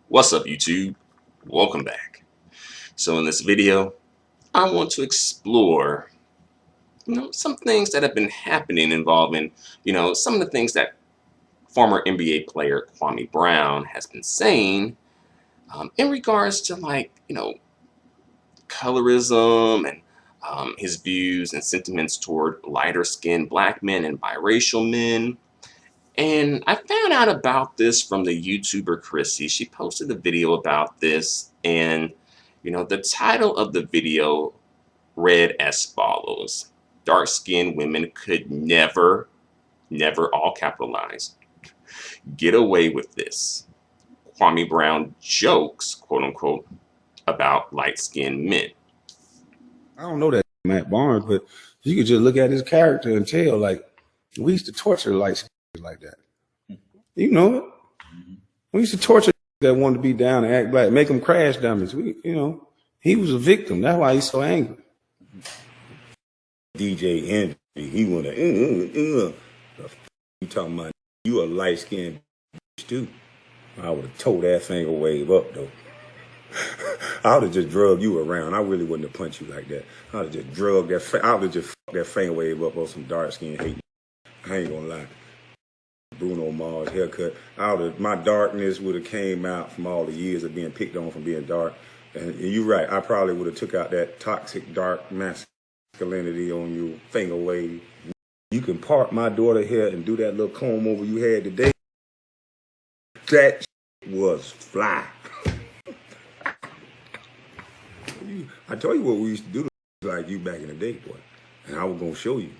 What's up, YouTube? Welcome back. So in this video, I want to explore, some things that have been happening involving, some of the things that former NBA player Kwame Brown has been saying in regards to colorism and his views and sentiments toward lighter skinned black men and biracial men. And I found out about this from the YouTuber Chrissy. She posted a video about this, and the title of the video read as follows: Dark skinned women could never, never, all capitalized, get away with this. Kwame Brown jokes, quote unquote, about light skinned men. I don't know that Matt Barnes, but you could just look at his character and tell, we used to torture light skins like that. You know it. We used to torture that wanted to be down and act black, make them crash dummies. He was a victim. That's why he's so angry. DJ Envy, he wanna you talking about you a light skinned bitch too. I would have tore that finger wave up though. I would have just drugged you around. I really wouldn't have punched you like that. I would have just drugged that. I would have just fucked that finger wave up on some dark skin hate. I ain't gonna lie. Bruno Mars haircut. My darkness would have came out from all the years of being picked on from being dark. And you're right. I probably would have took out that toxic dark masculinity on your finger wave. You can part my daughter hair and do that little comb over you had today. That was fly. I told you what we used to do like you back in the day, boy. And I was going to show you.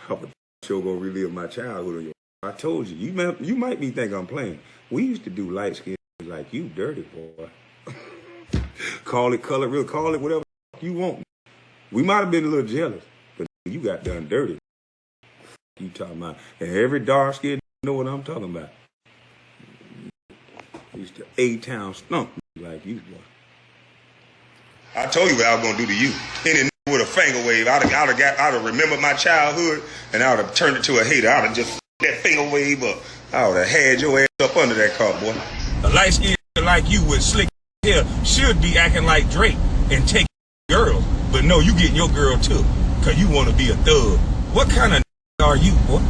I was sure going to relive my childhood. I told you. You might be thinking I'm playing. We used to do light skin like you, dirty boy. Call it color, real, call it whatever you want. We might have been a little jealous, but you got done dirty. You talking about, and every dark skin know what I'm talking about. Used to A-Town stump like you, boy. I told you what I was gonna do to you. Any with a finger wave, I'd have remembered my childhood, and I would have turned it to a hater. I'd have just that finger wave up. I would have had your ass up under that car, boy. A light skin like you with slick hair should be acting like Drake and take girls, but no, you getting your girl too, cause you want to be a thug. What kind of are you, boy?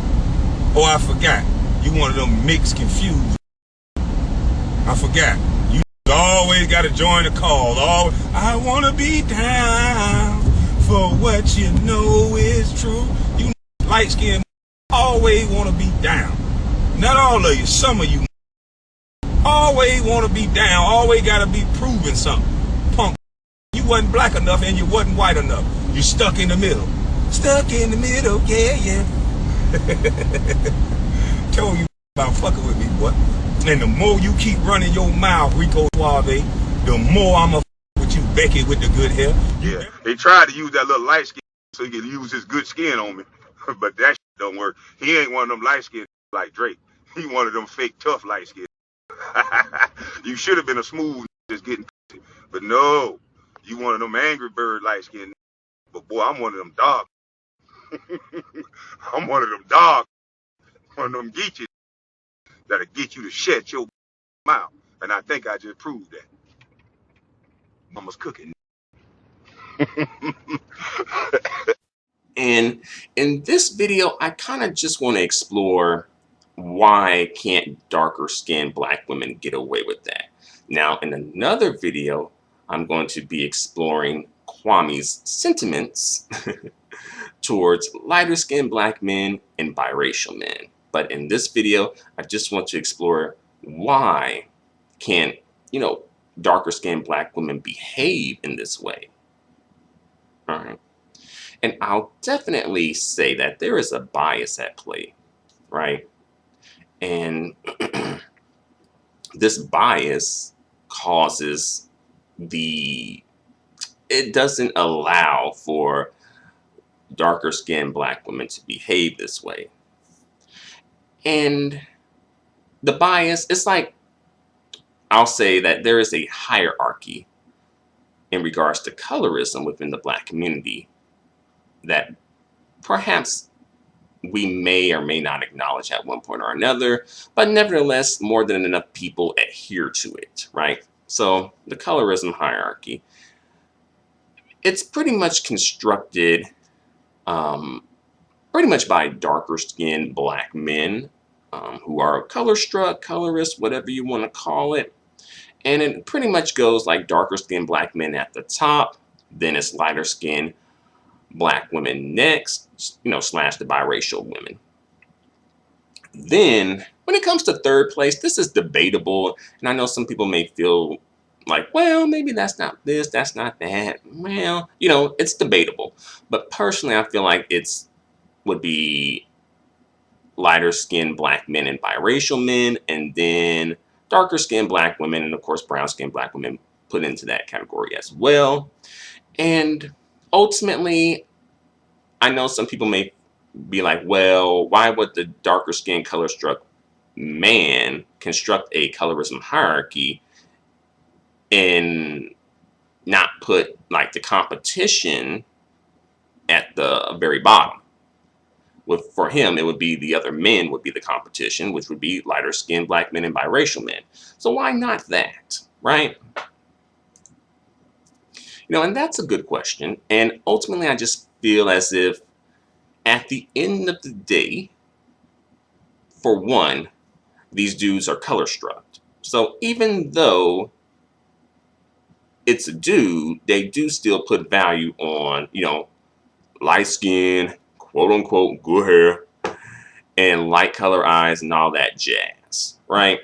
Oh, I forgot. You one of them mixed, confused. I forgot. Always got to join the call. I want to be down for what you know is true. You light skin always want to be down. Not all of you, some of you always want to be down. Always got to be proving something. Punk. You wasn't black enough and you wasn't white enough. You stuck in the middle. Stuck in the middle, yeah. Told you about fucking with me, boy. And the more you keep running your mouth, Rico Suave, the more I'ma with you, Becky, with the good hair. Yeah, they tried to use that little light skin so he could use his good skin on me, but that shit don't work. He ain't one of them light skin like Drake. He one of them fake tough light skin. You should have been a smooth just getting pussy, but no, you one of them angry bird light skin. But boy, I'm one of them dogs. I'm one of them dogs. One of them geeches that'll get you to shut your mouth. And I think I just proved that. Mama's cooking. And in this video, I kind of just want to explore why can't darker skinned black women get away with that. Now, in another video, I'm going to be exploring Kwame's sentiments towards lighter skinned black men and biracial men. But in this video, I just want to explore why can't, darker skinned black women behave in this way. All right. And I'll definitely say that there is a bias at play, right? And this bias causes it doesn't allow for darker skinned black women to behave this way. And the bias, it's like, I'll say that there is a hierarchy in regards to colorism within the black community that perhaps we may or may not acknowledge at one point or another, but nevertheless, more than enough people adhere to it, right? So the colorism hierarchy, it's pretty much constructed pretty much by darker skinned black men who are color struck, colorist, whatever you want to call it. And it pretty much goes like darker skinned black men at the top, then it's lighter skinned black women next, slash the biracial women. Then when it comes to third place, this is debatable. And I know some people may feel like, well, maybe that's not this, that's not that. Well, it's debatable. But personally, I feel like would be lighter skinned black men and biracial men, and then darker skinned black women, and of course brown skinned black women put into that category as well. And ultimately, I know some people may be like, well, why would the darker skinned color struck man construct a colorism hierarchy and not put like the competition at the very bottom? For him, it would be the other men would be the competition, which would be lighter skinned black men and biracial men. So why not that, right? And that's a good question. And ultimately, I just feel as if at the end of the day, for one, these dudes are color struck. So even though it's a dude, they do still put value on, light skin, quote unquote, good hair, and light color eyes and all that jazz, right?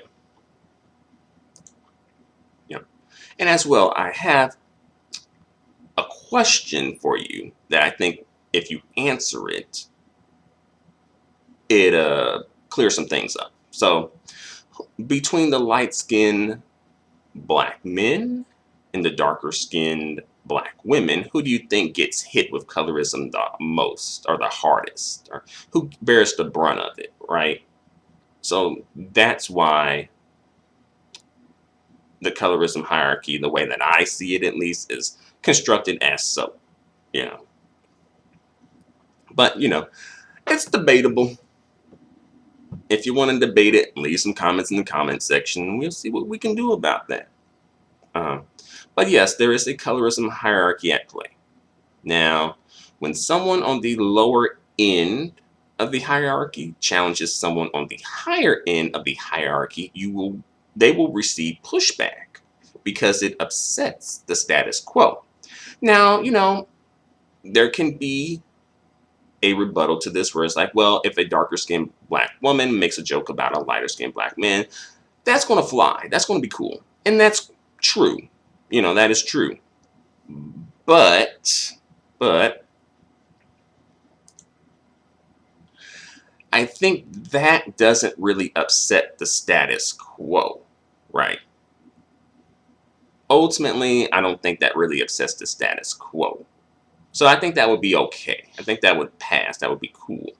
And as well, I have a question for you that I think if you answer it, it clears some things up. So between the light-skinned black men and the darker-skinned black women, who do you think gets hit with colorism the most or the hardest, or who bears the brunt of it, right? So that's why the colorism hierarchy, the way that I see it at least, is constructed as so, But, it's debatable. If you want to debate it, leave some comments in the comment section, and we'll see what we can do about that. But yes, there is a colorism hierarchy at play. Now, when someone on the lower end of the hierarchy challenges someone on the higher end of the hierarchy, they will receive pushback because it upsets the status quo. Now, there can be a rebuttal to this where it's like, well, if a darker skinned black woman makes a joke about a lighter skinned black man, that's going to fly. That's going to be cool. And that's true. That is true. But I think that doesn't really upset the status quo, right? Ultimately, I don't think that really upsets the status quo. So I think that would be okay. I think that would pass. That would be cool.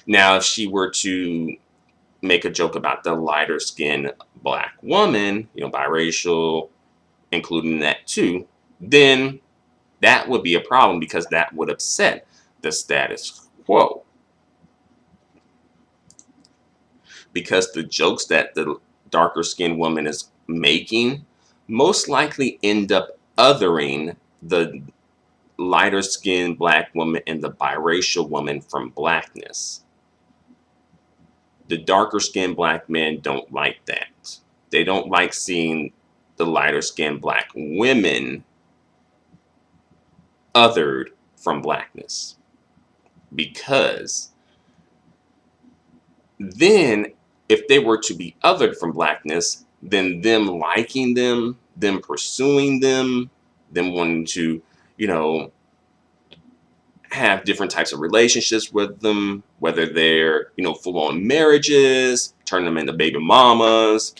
Now, if she were to make a joke about the lighter skinned black woman, biracial, including that too, then that would be a problem because that would upset the status quo. Because the jokes that the darker skinned woman is making most likely end up othering the lighter skinned black woman and the biracial woman from blackness. The darker skinned black men don't like that. They don't like seeing the lighter skinned black women othered from blackness. Because then if they were to be othered from blackness, then them liking them pursuing them wanting to, have different types of relationships with them, whether they're, full-on marriages, turn them into baby mamas,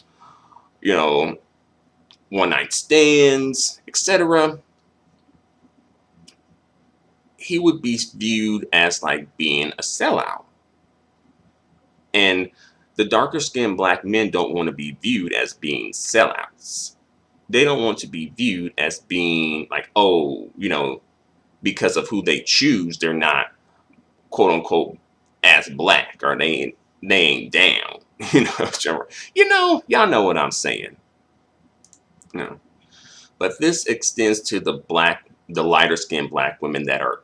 one-night stands, etc. He would be viewed as like being a sellout. And the darker skinned black men don't want to be viewed as being sellouts. They don't want to be viewed as being like, oh, because of who they choose, they're not, quote unquote, as black, or they ain't down. Y'all know what I'm saying. You know. But this extends to the lighter skinned black women that are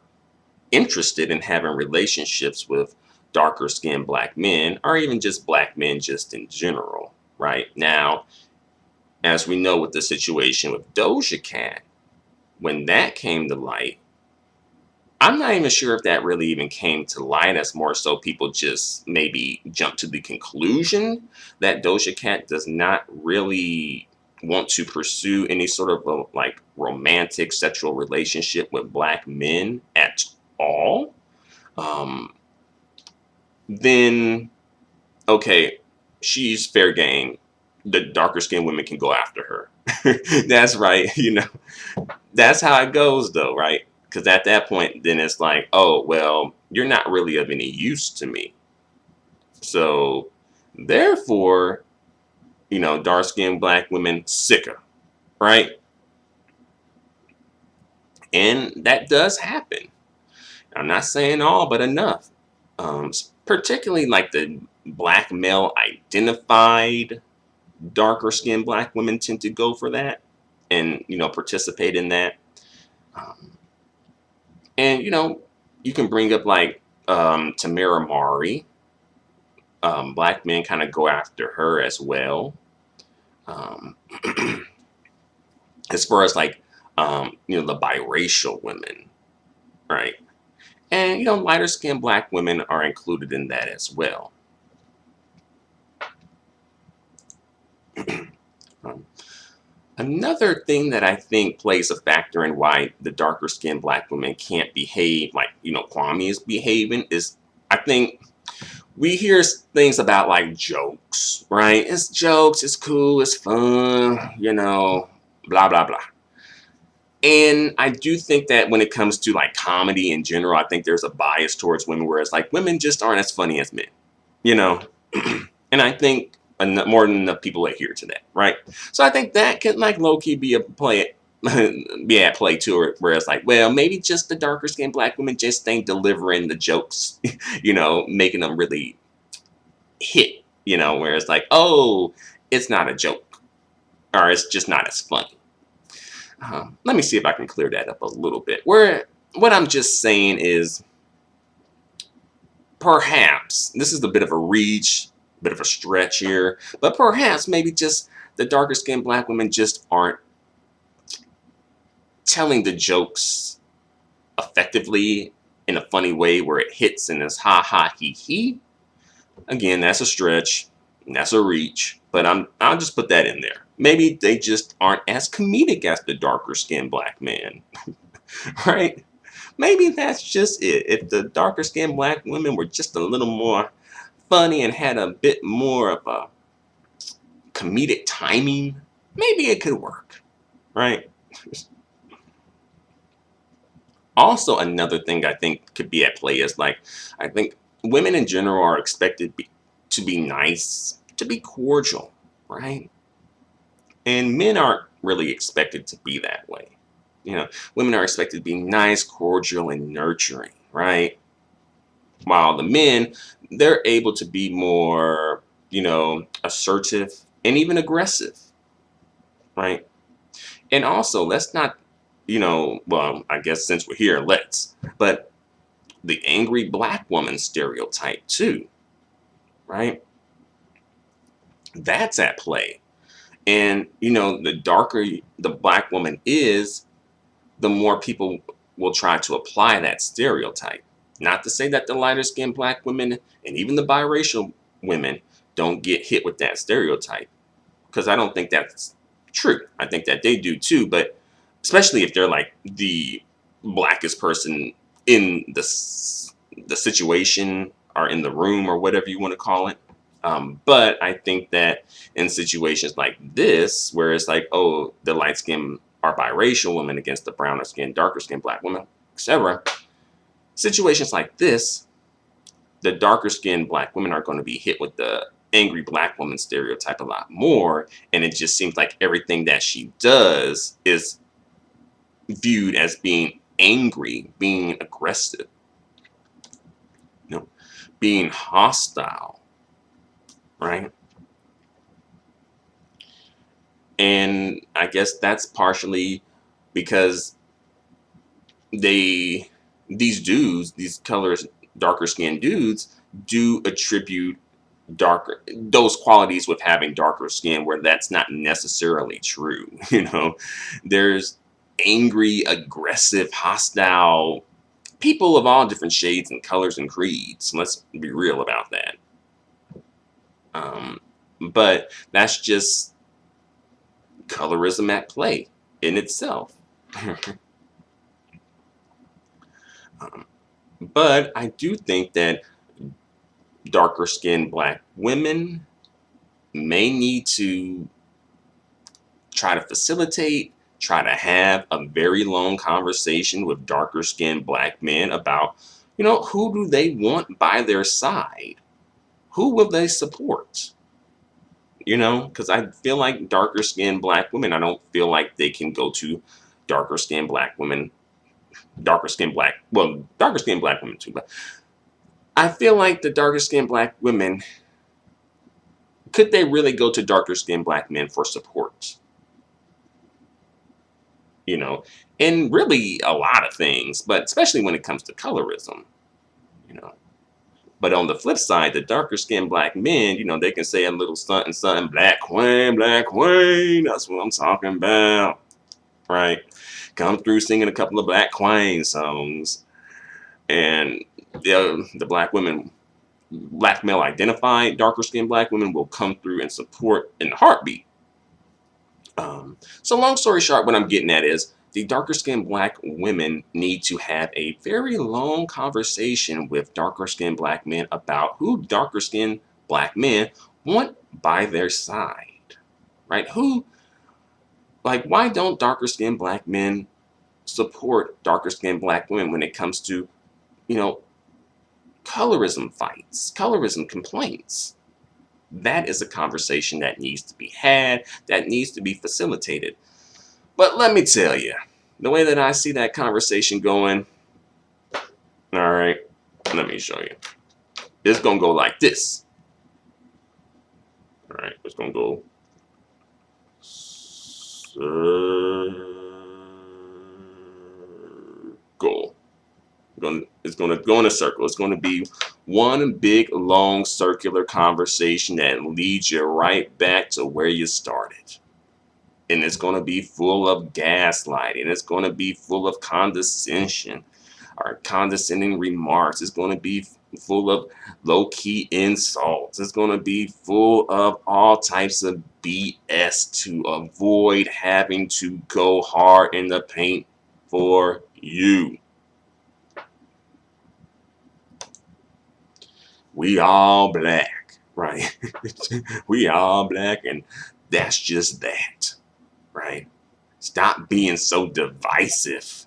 interested in having relationships with darker skinned black men, or even just black men just in general. Right now, as we know with the situation with Doja Cat, when that came to light, I'm not even sure if that really even came to light, as more so people just maybe jump to the conclusion that Doja Cat does not really want to pursue any sort of like romantic sexual relationship with black men at all. Um, then, okay, she's fair game. The darker skinned women can go after her. That's right. That's how it goes, though, right? Because at that point, then it's like, oh, well, you're not really of any use to me. So, therefore, dark skinned black women sicker, right? And that does happen. I'm not saying all, but enough. Particularly like the black male identified darker skinned black women tend to go for that and, participate in that. Um, And you can bring up like Tamara Mari. Black men kind of go after her as well. Um, as far as like the biracial women, right? And lighter skinned black women are included in that as well. Um, Another thing that I think plays a factor in why the darker skinned black women can't behave like Kwame is behaving is, I think, we hear things about like jokes, right? It's jokes, it's cool, it's fun, blah, blah, blah. And I do think that when it comes to like comedy in general, I think there's a bias towards women where it's like women just aren't as funny as men, you know? And I think more than enough people adhere to that, right? So I think that can like low-key be a play, be at play too, where it's like, well, maybe just the darker skinned black women just ain't delivering the jokes, making them really hit, where it's like, oh, it's not a joke, or it's just not as funny. Let me see if I can clear that up a little bit. What I'm just saying is, perhaps this is a bit of a reach, bit of a stretch here, but perhaps maybe just the darker skinned black women just aren't telling the jokes effectively in a funny way where it hits and is ha ha he he. Again, that's a stretch, that's a reach, but I'll just put that in there. Maybe they just aren't as comedic as the darker skinned black man, right? Maybe that's just it. If the darker skinned black women were just a little more funny and had a bit more of a comedic timing, maybe it could work, right? Also, another thing I think could be at play is like, I think women in general are expected to be nice, to be cordial, right? And men aren't really expected to be that way. Women are expected to be nice, cordial, and nurturing, right? While the men, they're able to be more, assertive and even aggressive, right? And also, let's not, well, I guess since we're here, but the angry black woman stereotype too, right? That's at play. And, the darker the black woman is, the more people will try to apply that stereotype. Not to say that the lighter skinned black women and even the biracial women don't get hit with that stereotype, because I don't think that's true. I think that they do too, but especially if they're like the blackest person in the situation or in the room or whatever you want to call it. But I think that in situations like this, where it's like, oh, the light skin are biracial women against the browner skin, darker skin black women, etc. Situations like this, the darker skinned black women are going to be hit with the angry black woman stereotype a lot more. And it just seems like everything that she does is viewed as being angry, being aggressive. being hostile, right? And I guess that's partially because these dudes, these darker skinned dudes, do attribute those qualities with having darker skin where that's not necessarily true. There's angry, aggressive, hostile people of all different shades and colors and creeds. Let's be real about that. But that's just colorism at play in itself. But I do think that darker skinned black women may need to try to facilitate, try to have a very long conversation with darker skinned black men about, who do they want by their side? Who will they support? Because I feel like darker skinned black women, I don't feel like they can go to darker skinned black women, darker skinned black women too, but I feel like the darker skinned black women, could they really go to darker skinned black men for support? And really a lot of things, but especially when it comes to colorism, you know. But on the flip side, the darker skinned black men, they can say a little something, something, Black Queen, that's what I'm talking about, right? Come through singing a couple of Black Queen songs, and the black male identified darker skinned black women will come through and support in a heartbeat. So long story short, what I'm getting at is the darker skinned black women need to have a very long conversation with darker skinned black men about who darker skinned black men want by their side, right? Why don't darker skinned black men support darker skinned black women when it comes to, colorism fights, colorism complaints? That is a conversation that needs to be had, that needs to be facilitated. But let me tell you, the way that I see that conversation going, all right, let me show you. It's going to go like this. All right, it's going to go circle. It's going to go in a circle. It's going to be one big, long, circular conversation that leads you right back to where you started. And it's going to be full of gaslighting. It's going to be full of condescension or condescending remarks. It's going to be full of low-key insults. It's going to be full of all types of BS to avoid having to go hard in the paint for you. We all black, right? We all black, and that's just that, right? Stop being so divisive,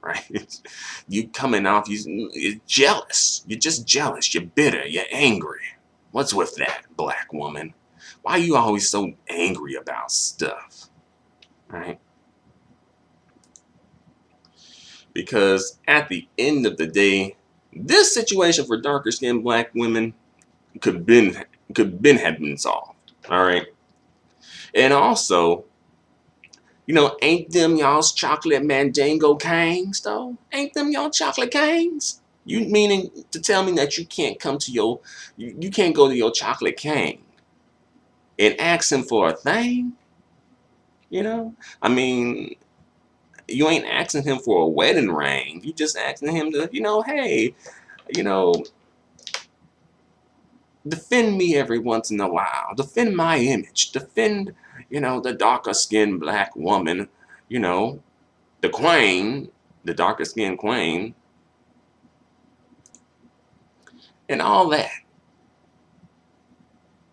right? You coming off, you're jealous. You're just jealous. You're bitter. You're angry. What's with that, black woman? Why are you always so angry about stuff, right? Because at the end of the day, this situation for darker skinned black women could have been solved. All right. And also, ain't them y'all's chocolate Mandingo Kangs though? Ain't them y'all chocolate Kangs? You meaning to tell me that you can't come to you can't go to your chocolate Kang and ask him for a thing? I mean, you ain't asking him for a wedding ring. You just asking him to, hey, defend me every once in a while. Defend my image. Defend, the darker skinned black woman, the queen, the darker skinned queen, and all that.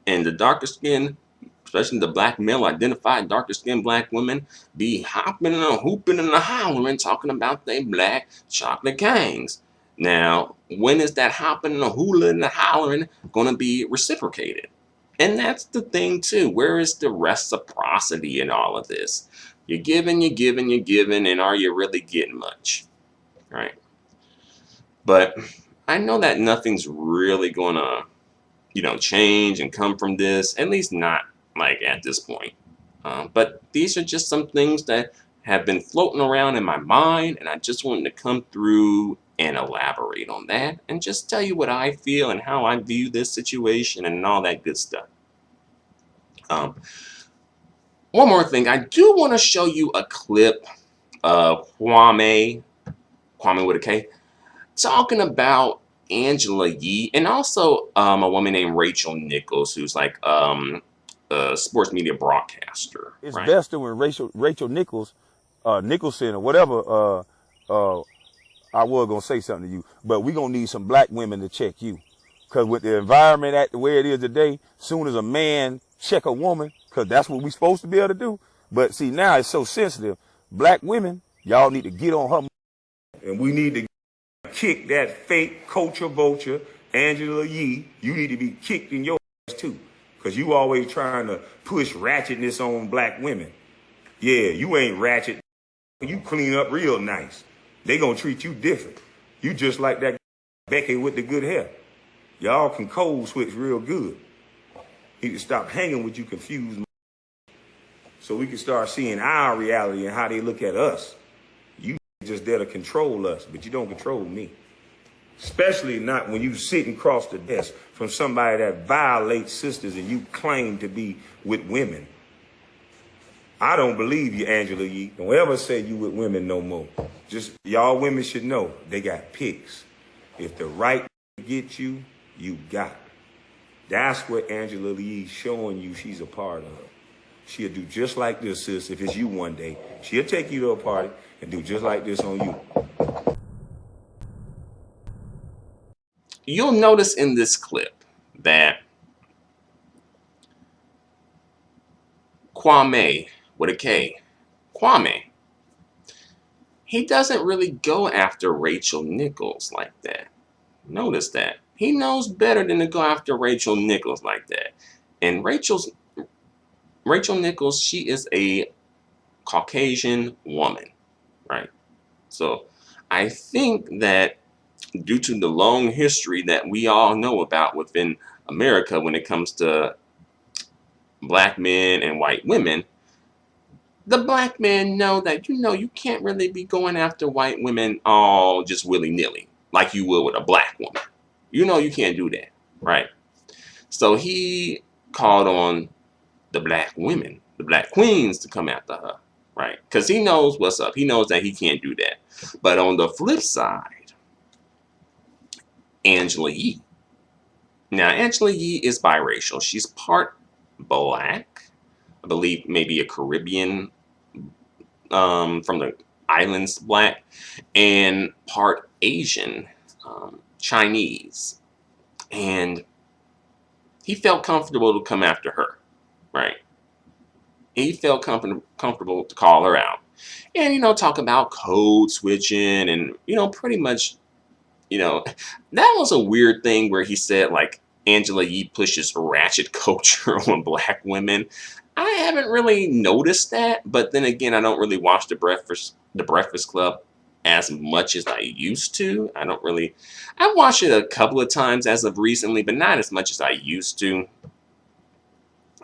And the darker skinned, especially the black male identified darker skinned black women, be hopping and hooping and howling talking about they black chocolate kings. Now, when is that hopping and hooling and hollering going to be reciprocated? And that's the thing too. Where is the reciprocity in all of this? You're giving, and are you really getting much? Right? But I know that nothing's really gonna, change and come from this, at least not like at this point. But these are just some things that have been floating around in my mind, and I just wanted to come through and elaborate on that and just tell you what I feel and how I view this situation and all that good stuff. Um, one more thing, I do want to show you a clip of Kwame with a K, talking about Angela Yee and also a woman named Rachel Nichols, who's like a sports media broadcaster, It's right? best when Rachel Nichols, Nicholson or whatever. I was gonna say something to you, but we gonna need some black women to check you, cause with the environment at the way it is today, soon as a man check a woman, cause that's what we supposed to be able to do. But see, now it's so sensitive. Black women, y'all need to get on her, and we need to kick that fake culture vulture, Angela Yee. You need to be kicked in your ass too, cause you always trying to push ratchetness on black women. Yeah, you ain't ratchet. You clean up real nice. They gonna treat you different. You just like that Becky with the good hair. Y'all can code switch real good. He can stop hanging with you confused, so we can start seeing our reality and how they look at us. You just there to control us, but you don't control me. Especially not when you sitting across the desk from somebody that violates sisters and you claim to be with women. I don't believe you, Angela Yee. Don't ever say you with women no more. Just y'all women should know they got picks. If the right get you, you got it. That's what Angela Yee's showing you she's a part of. She'll do just like this, sis, if it's you one day. She'll take you to a party and do just like this on you. You'll notice in this clip that Kwame with a K, Kwame, he doesn't really go after Rachel Nichols like that. Notice that. He knows better than to go after Rachel Nichols like that. And Rachel Nichols, she is a Caucasian woman, right? So I think that due to the long history that we all know about within America when it comes to black men and white women, the black men know that you can't really be going after white women all just willy-nilly like you would with a black woman. You can't do that, right? So he called on the black women, the black queens, to come after her, right? Because he knows what's up. He knows that he can't do that. But on the flip side, Angela Yee. Now, Angela Yee is biracial. She's part black, I believe maybe a Caribbean, from the islands black, and part Asian, Chinese. And he felt comfortable to come after her, right? He felt comfortable to call her out and, talk about code switching and, pretty much, that was a weird thing where he said, like, Angela Yee pushes ratchet culture on black women. I haven't really noticed that, but then again, I don't really watch the Breakfast Club as much as I used to. I've watched it a couple of times as of recently, but not as much as I used to.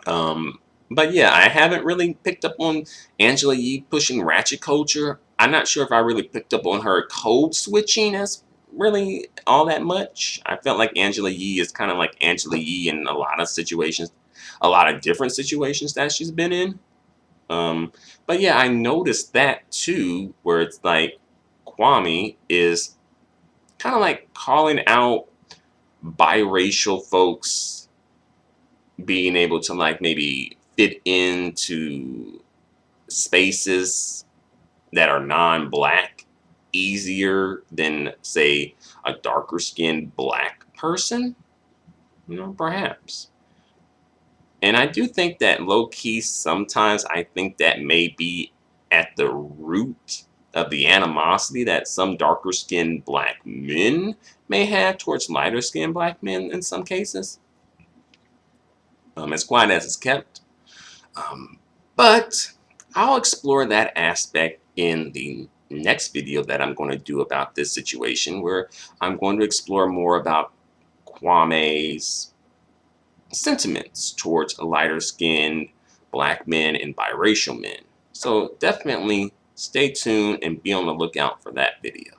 But yeah, I haven't really picked up on Angela Yee pushing ratchet culture. I'm not sure if I really picked up on her code switching as really all that much. I felt like Angela Yee is kind of like Angela Yee in a lot of situations, a lot of different situations that she's been in. But yeah, I noticed that too, where it's like Kwame is kind of like calling out biracial folks being able to like maybe fit into spaces that are non-black easier than, say, a darker skinned black person, perhaps. And I do think that low-key sometimes I think that may be at the root of the animosity that some darker skinned black men may have towards lighter skinned black men in some cases. As quiet as it's kept. But I'll explore that aspect in the next video that I'm going to do about this situation, where I'm going to explore more about Kwame's sentiments towards lighter skinned black men and biracial men. So definitely stay tuned and be on the lookout for that video.